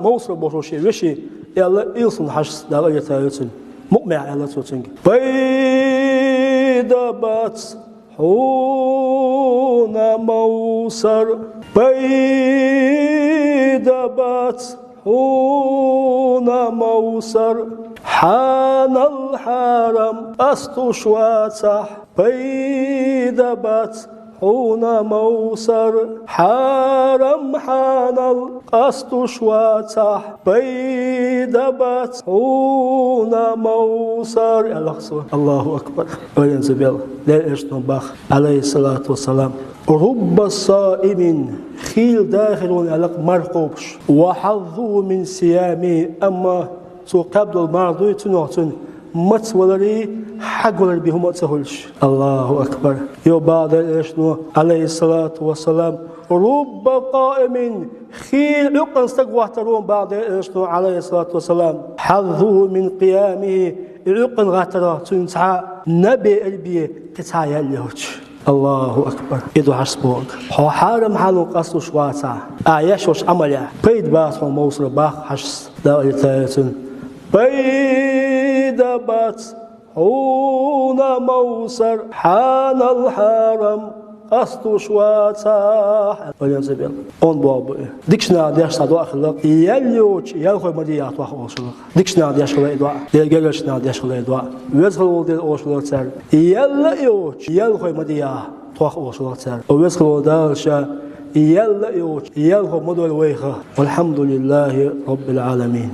Mowsar boşoşi veşi Allah ilsin haş dağa yetayetsin mu'min Allah tutsun Пайда bat hьуна Mowsar Пайда bat hьуна Mowsar Hanal haram astushwatah Пайда bat hьуна Mowsar haram hanal astushwatah Пайда bat hьуна Mowsar Allahu Akbar Öğrenci la eşton bak aleyhissalatu vesselam رب صائم خيل داخل على مرقوبش وحظه من صيامه أما سو قبل المرض تنوتن متولري حق ولا بهم تسهلش الله أكبر يو بعد إيشنو عليه الصلاة والسلام رب قائم خيل يقن استقواترون بعد إيشنو عليه الصلاة والسلام حظه من قيامه يقن غاترا تنسعى نبي البيه تتعيا لهوش الله أكبر إدو حسبوك هو حارم حالو قصو شواتع آياش وش عمليا بيد بات وموصر باق حشس داولي تايتن بيد بات hьуна Mowsar حان الحرم قصو شواتع أوليان زبيل on بابو ديكشنا ديش تدو أخلاق يليوش يلخوي مديات واخ أوشلق ديكشنا ديش خلا إدواء يلقلشنا ديش خلا إدواء ويزخل ولدي أوشلق تسر يليوش يلخوي مديات واخ أوشلق تسر ويزخل ولدالشا يليوش يلخوي مدول ويخه والحمد لله رب العالمين